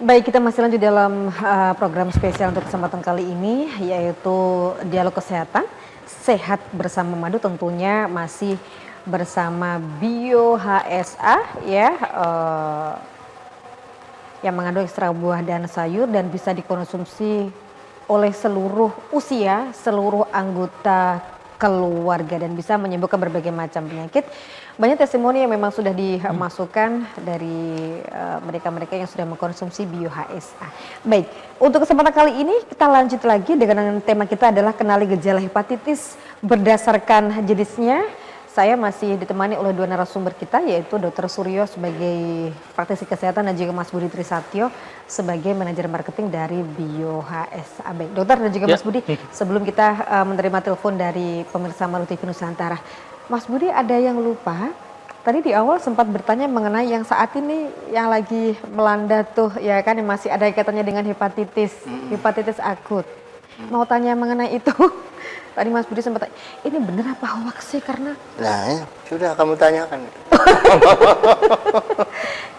Baik, kita masih lanjut dalam program spesial untuk kesempatan kali ini, yaitu Dialog Kesehatan. Sehat bersama Madu, tentunya masih bersama Bio HSA ya, yang mengandung ekstra buah dan sayur dan bisa dikonsumsi oleh seluruh usia, seluruh anggota keluarga dan bisa menyembuhkan berbagai macam penyakit. Banyak testimoni yang memang sudah dimasukkan dari mereka-mereka yang sudah mengkonsumsi Bio HSA. Baik, untuk kesempatan kali ini kita lanjut lagi dengan tema kita adalah kenali gejala hepatitis berdasarkan jenisnya. Saya masih ditemani oleh dua narasumber kita, yaitu Dr. Suryo sebagai praktisi kesehatan dan juga Mas Budi Trisatyo sebagai manajer marketing dari Bio HSA. Baik, dokter dan juga Mas Budi, sebelum kita menerima telepon dari pemirsa Malu TV Nusantara, Mas Budi ada yang lupa. Tadi di awal sempat bertanya mengenai yang saat ini yang lagi melanda tuh, ya kan, yang masih ada kaitannya dengan hepatitis akut. Mau tanya mengenai itu. Tadi Mas Budi sempat tanya, ini benar apa hoax sih? Karena Nah, sudah kamu tanyakan.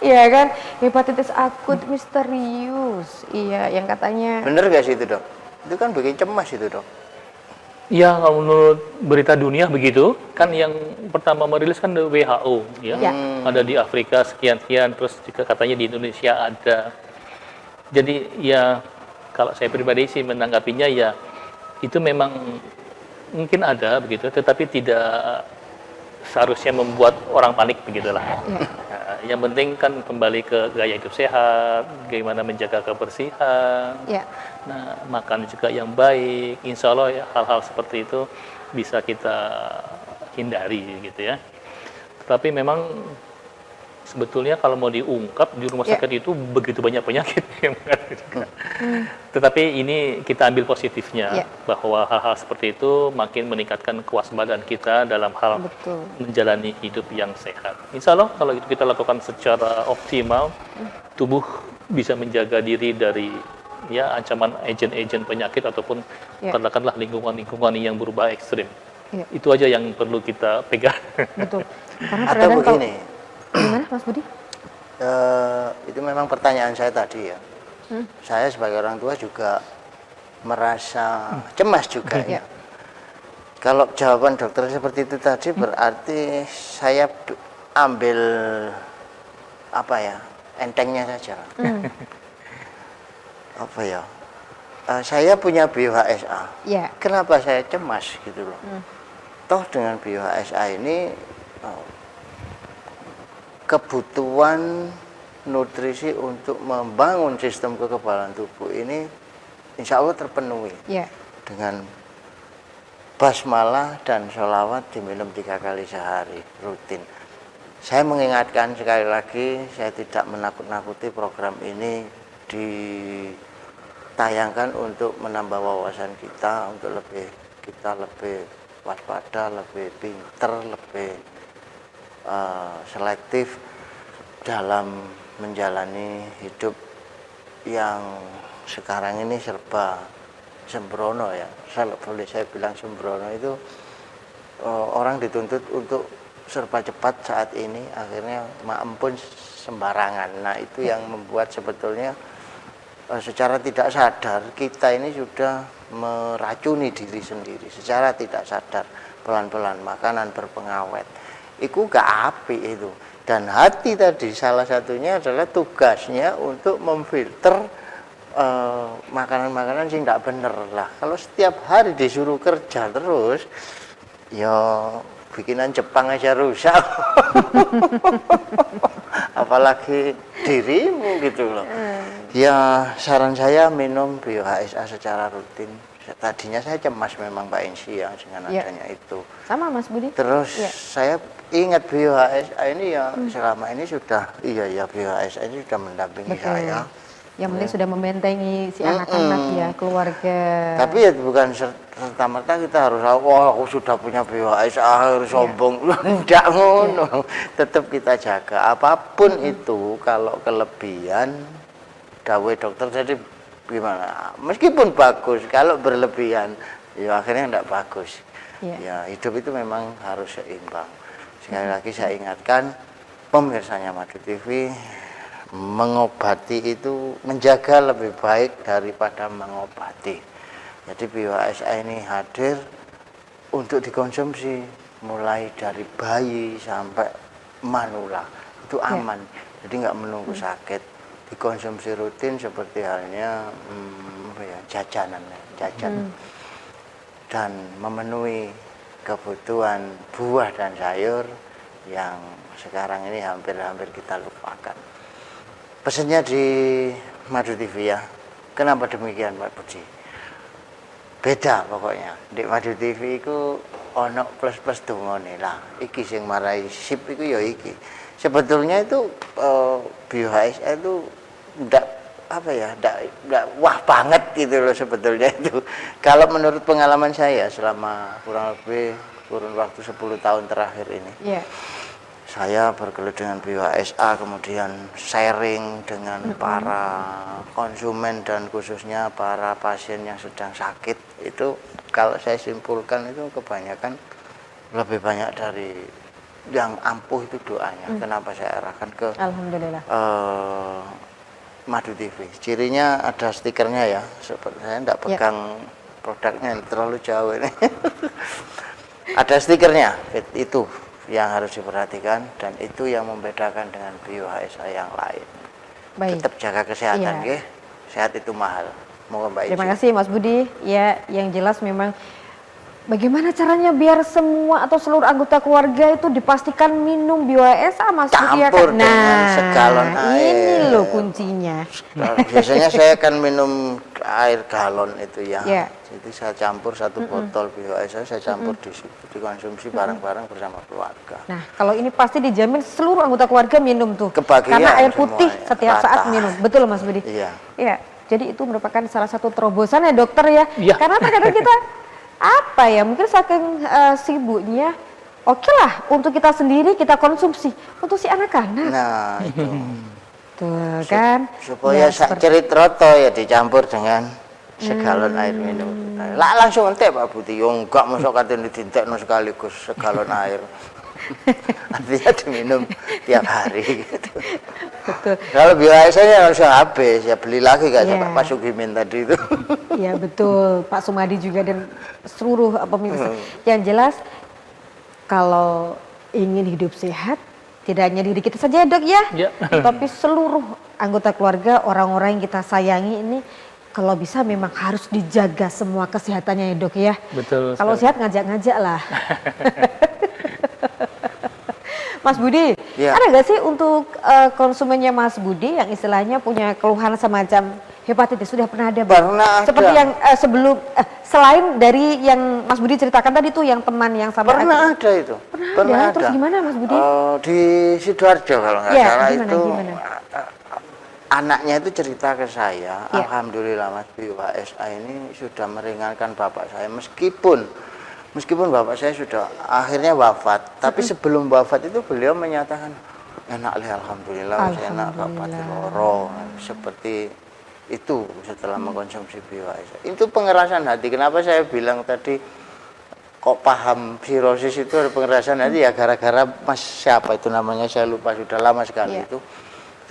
iya kan, hepatitis akut misterius. Iya, yang katanya Bener gak sih itu, Dok? Itu kan bikin cemas itu, Dok. Ya, kalau menurut berita dunia begitu, kan yang pertama merilis kan WHO, ya. Ya. Ada di Afrika sekian-sekian, terus juga katanya di Indonesia ada. Jadi ya, kalau saya pribadi sih menanggapinya ya, itu memang mungkin ada begitu, tetapi tidak seharusnya membuat orang panik begitulah. ya, Yang penting kan kembali ke gaya hidup sehat, bagaimana menjaga kebersihan. ya, Nah, makan juga yang baik, insya Allah ya, hal-hal seperti itu bisa kita hindari gitu ya. Tetapi memang sebetulnya kalau mau diungkap di rumah sakit itu begitu banyak penyakit yang juga. Tetapi ini kita ambil positifnya bahwa hal-hal seperti itu makin meningkatkan kewaspadaan kita dalam hal betul. menjalani hidup yang sehat. Insya Allah kalau itu kita lakukan secara optimal, tubuh bisa menjaga diri dari ya ancaman agen-agen penyakit ataupun katakanlah lingkungan-lingkungan yang berubah ekstrim. Itu aja yang perlu kita pegang. Betul. Karena Atau terkadang kalau begini, gimana Mas Budi? itu memang pertanyaan saya tadi ya. Saya sebagai orang tua juga merasa cemas juga ya. Kalau jawaban dokter seperti itu tadi berarti saya ambil apa ya, entengnya saja. Apa ya? Saya punya Bio HSA. Ya. Kenapa saya cemas gitu loh? Toh dengan Bio HSA ini kebutuhan nutrisi untuk membangun sistem kekebalan tubuh ini insya Allah terpenuhi dengan basmalah dan sholawat diminum 3 kali sehari rutin. Saya mengingatkan sekali lagi, saya tidak menakut-nakuti, program ini ditayangkan untuk menambah wawasan kita, untuk kita lebih waspada, lebih pinter, lebih selektif dalam menjalani hidup yang sekarang ini serba sembrono ya. Boleh saya bilang sembrono itu orang dituntut untuk serba cepat saat ini, akhirnya maempun sembarangan. Nah itu yang membuat sebetulnya secara tidak sadar kita ini sudah meracuni diri sendiri secara tidak sadar, pelan-pelan makanan berpengawet. Itu gak apik itu. Dan hati tadi salah satunya adalah tugasnya untuk memfilter makanan-makanan sih tidak bener lah. Kalau setiap hari disuruh kerja terus, ya bikinan Jepang aja rusak. Apalagi dirimu gitu loh. Ya saran saya minum Bio HSA secara rutin. Tadinya saya cemas memang Mbak Insi ya dengan adanya itu. Sama Mas Budi. Terus saya ingat Bio HSA ini ya selama ini sudah Bio HSA ini sudah mendampingi saya. Yang penting sudah membentengi si anak-anak ya, keluarga. Tapi ya bukan serta-merta kita harus aku sudah punya Bio HSA harus sombong. Tidak ngono. Tetap kita jaga apapun itu, kalau kelebihan dawuh dokter jadi gimana? Meskipun bagus, kalau berlebihan ya akhirnya tidak bagus. Ya hidup itu memang harus seimbang. Sekali lagi saya ingatkan pemirsanya Madu TV, mengobati itu menjaga lebih baik daripada mengobati. Jadi BWSA ini hadir untuk dikonsumsi mulai dari bayi sampai manula itu aman. Jadi nggak menunggu sakit, dikonsumsi rutin seperti halnya jajan dan memenuhi kebutuhan buah dan sayur yang sekarang ini hampir-hampir kita lupakan. Pesannya di Madu TV ya. Kenapa demikian Pak Budi? Beda pokoknya. Di Madu TV itu ono plus-plus dungone lah. Iki sing marai sip itu ya iki. Sebetulnya itu BWSA itu ndak wah banget gitu loh sebetulnya itu. Kalau menurut pengalaman saya selama kurang lebih kurun waktu 10 tahun terakhir ini. Saya bergelut dengan BWSA, kemudian sharing dengan para konsumen dan khususnya para pasien yang sedang sakit. Itu kalau saya simpulkan itu kebanyakan lebih banyak dari yang ampuh itu doanya. Kenapa saya arahkan ke Alhamdulillah. Madu TV. Cirinya ada stikernya ya. Seperti saya tidak pegang produknya terlalu jauh ini. Ada stikernya itu yang harus diperhatikan dan itu yang membedakan dengan BWSA yang lain. Baik. Tetap jaga kesehatan, nggih. Sehat itu mahal. Moga Mbak Terima kasih Mas Budi. Ya, yang jelas memang bagaimana caranya biar semua atau seluruh anggota keluarga itu dipastikan minum BWSA Mas Budi ya kan? Campur dengan segalon air. Ini loh kuncinya. Biasanya saya akan minum air galon itu ya. Jadi saya campur satu botol BWSA, saya campur di situ, dikonsumsi bareng-bareng bersama keluarga. Nah, kalau ini pasti dijamin seluruh anggota keluarga minum tuh. Kebagian karena air putih semuanya, setiap rata. saat minum. Betul Mas Budi? Iya. Iya. Jadi itu merupakan salah satu terobosan ya dokter ya. Iya. Karena terkadang kita apa ya, mungkin saking sibuknya, oke lah untuk kita sendiri kita konsumsi, untuk si anak-anak. Nah, itu. Tuh kan. Supaya Ya, sak cerit roto ya dicampur dengan segalon air minum. Lah langsung entek Pak Budi, yo enggak mosok katene dintekno sekaligus segalon air. Artinya diminum tiap hari gitu. Betul. Kalau biasanya langsung habis, ya beli lagi gak sampai Pak Sugimin tadi itu. Iya betul, Pak Sumadi juga dan seluruh pemirsa. Yang jelas kalau ingin hidup sehat, tidak hanya diri kita saja dok ya, tapi seluruh anggota keluarga, orang-orang yang kita sayangi ini kalau bisa memang harus dijaga semua kesehatannya ya dok ya. Betul. Kalau sehat ngajak-ngajak lah. Mas Budi, ada nggak sih untuk konsumennya Mas Budi yang istilahnya punya keluhan semacam hepatitis? Sudah pernah ada? Pernah ada. Seperti yang sebelum, selain dari yang Mas Budi ceritakan tadi tuh yang teman yang sama. Pernah ada itu. Pernah ada. Terus gimana Mas Budi? Di Sidoarjo kalau nggak salah gimana, itu. Gimana? Anaknya itu cerita ke saya, alhamdulillah Mas BWSA ini sudah meringankan bapak saya meskipun bapak saya sudah akhirnya wafat, tapi sebelum wafat itu beliau menyatakan enak alhamdulillah, enak bapak loro seperti itu setelah mengkonsumsi BWSA. Itu pengerasan hati. Kenapa saya bilang tadi kok paham sirosis itu ada pengerasan hati ya gara-gara Mas siapa itu namanya saya lupa, sudah lama sekali itu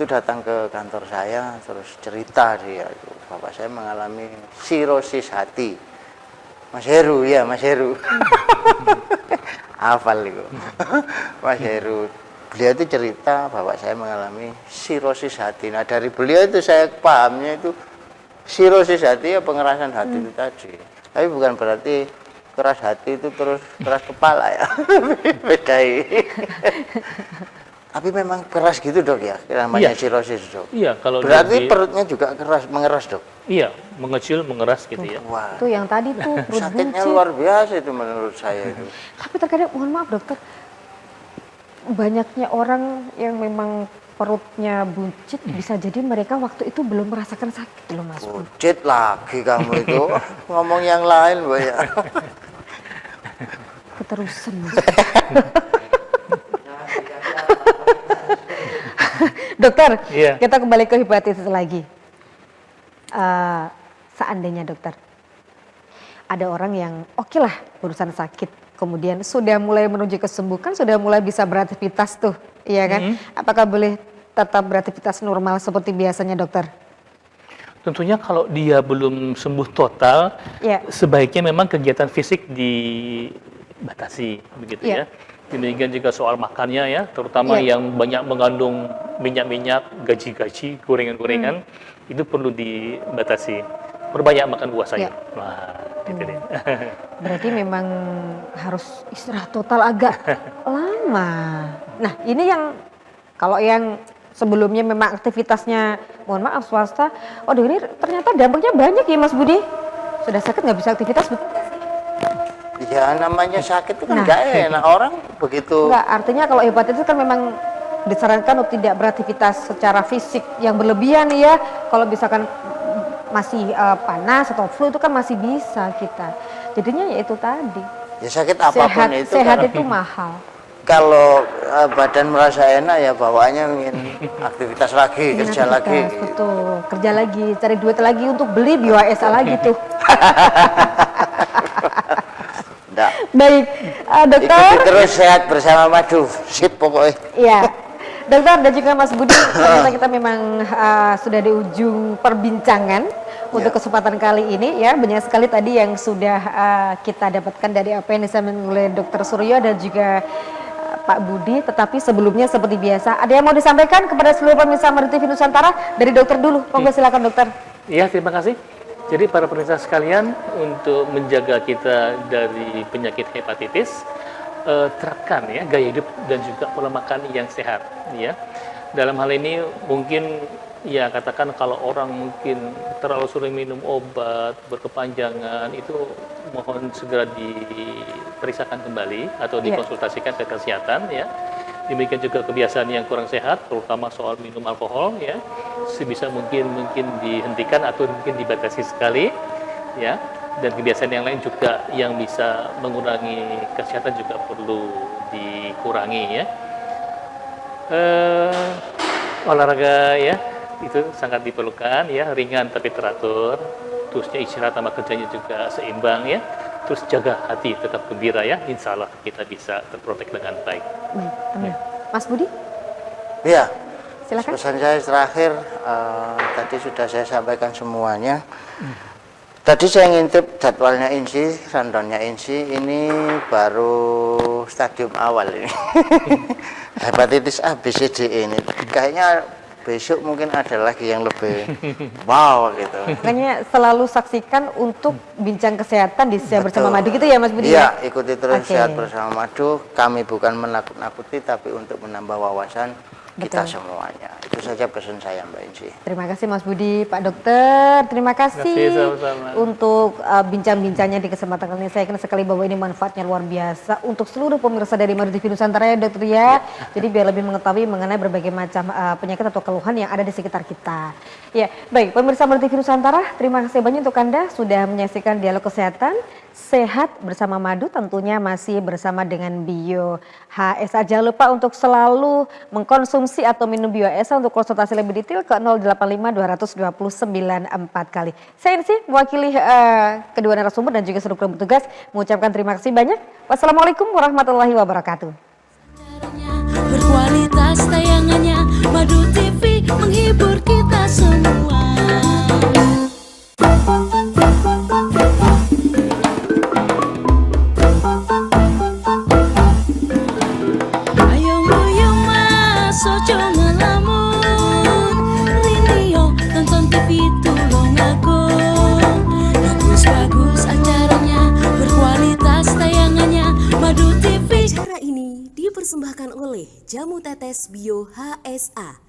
datang ke kantor saya terus cerita dia itu bapak saya mengalami sirosis hati. Mas Heru ya Mas Heru. Hafal itu. Mas Heru. Beliau itu cerita bapak saya mengalami sirosis hati. Nah dari beliau itu saya pahamnya itu sirosis hati ya pengerasan hati itu tadi. Tapi bukan berarti keras hati itu terus keras kepala ya. Bedai. Tapi memang keras gitu dok ya, namanya sirosis dok. Iya, kalau berarti perutnya juga keras, mengeras dok. Iya, mengecil, mengeras gitu ya. Wah. Itu yang tadi tuh perut sakitnya buncit. luar biasa itu menurut saya itu. Tapi terkadang mohon maaf dokter, banyaknya orang yang memang perutnya buncit bisa jadi mereka waktu itu belum merasakan sakit loh Mas. Buncit lagi kamu itu ngomong yang lain Mbak ya. Keterusan Mas. Dokter, kita kembali ke hepatitis lagi. Seandainya dokter, ada orang yang oke lah urusan sakit, kemudian sudah mulai menuju kesembuhan, sudah mulai bisa beraktivitas tuh, iya kan? Apakah boleh tetap beraktivitas normal seperti biasanya, dokter? Tentunya kalau dia belum sembuh total, Ya. sebaiknya memang kegiatan fisik dibatasi, begitu Ya. ya. Demikian juga soal makannya ya, terutama Ya. yang banyak mengandung minyak-minyak, gaji-gaji, gorengan-gorengan, itu perlu dibatasi. Perbanyak makan buah sayur. Ya. Wah, itu deh. Berarti memang harus istirahat total agak lama. Nah, ini yang kalau yang sebelumnya memang aktivitasnya, mohon maaf swasta, waduh ini ternyata dampaknya banyak ya Mas Budi. Sudah sakit nggak bisa aktivitas, betul nggak sih? Ya namanya sakit itu kan Nah. nggak enak, orang begitu. Enggak, artinya kalau hepatitis kan memang disarankan untuk tidak beraktivitas secara fisik yang berlebihan ya. Kalau misalkan masih panas atau flu itu kan masih bisa kita. Jadinya ya itu tadi. Ya sakit apapun itu sehat kan, itu mahal. kalau badan merasa enak ya bawaannya ingin aktivitas lagi, Ingin kerja lagi. aktivitas, betul. Kerja lagi, cari duit lagi untuk beli BioASA lagi tuh. Nggak. Baik, dokter. Ikuti terus sehat bersama madu, sip pokoknya. Iya, dokter dan juga Mas Budi, ternyata kita memang sudah di ujung perbincangan untuk kesempatan kali ini ya. Banyak sekali tadi yang sudah kita dapatkan dari apa yang disampaikan oleh Dokter Suryo dan juga Pak Budi. Tetapi sebelumnya seperti biasa, ada yang mau disampaikan kepada seluruh pemirsa Madu TV Nusantara? Dari dokter dulu, monggo silakan dokter. Iya, terima kasih. Jadi para pemirsa sekalian, untuk menjaga kita dari penyakit hepatitis, terapkan ya gaya hidup dan juga pola makan yang sehat ya. Dalam hal ini mungkin ya katakan kalau orang mungkin terlalu sering minum obat berkepanjangan, itu mohon segera diperiksakan kembali atau dikonsultasikan ke kesehatan ya. Demikian juga kebiasaan yang kurang sehat, terutama soal minum alkohol ya, sebisa mungkin dihentikan atau mungkin dibatasi sekali ya. Dan kebiasaan yang lain juga yang bisa mengurangi kesehatan juga perlu dikurangi ya. Olahraga ya itu sangat diperlukan ya, ringan tapi teratur. Terusnya istirahat sama kerjanya juga seimbang ya. Terus jaga hati tetap gembira ya, insya Allah kita bisa terprotek dengan baik. Baik, amin. Mas Budi, Iya, silakan. pesan saya terakhir tadi sudah saya sampaikan semuanya. Tadi saya ngintip jadwalnya INSI, rundownnya INSI, ini baru stadium awal ini. Hepatitis A, B, C, D ini. Kayaknya besok mungkin ada lagi yang lebih wow gitu. Makanya selalu saksikan untuk bincang kesehatan di Sehat Bersama Betul. Madu gitu ya Mas Budi? Iya, ikuti terus Oke. Sehat Bersama Madu. Kami bukan menakut-nakuti tapi untuk menambah wawasan kita Betul. semuanya. Itu saja pesan saya Mbak Inci. Terima kasih Mas Budi, Pak Dokter. Terima kasih sama-sama. untuk bincang-bincangnya di kesempatan kali ini. Saya yakin sekali bahwa ini manfaatnya luar biasa untuk seluruh pemirsa dari Madu TV Nusantara ya Dokter ya. Jadi biar lebih mengetahui mengenai berbagai macam penyakit atau keluhan yang ada di sekitar kita. Ya, baik pemirsa Madu TV Nusantara, terima kasih banyak untuk Anda sudah menyaksikan Dialog Kesehatan Sehat Bersama Madu, tentunya masih bersama dengan BioHSA. Jangan lupa untuk selalu mengkonsumsi atau minum BioHSA. Untuk konsultasi lebih detail ke 085 229 4 kali. Saya Insi mewakili kedua narasumber dan juga seluruh petugas mengucapkan terima kasih banyak. Wassalamualaikum warahmatullahi wabarakatuh. Berkualitas tayangannya, Madu TV menghibur kita semua. Ayo moyo mas, ojo ngelamun. Rinio tonton TV tulung aku. Bagus-bagus acaranya, berkualitas tayangannya, Madu TV. Acara ini dipersembahkan oleh Jamu Tetes Bio HSA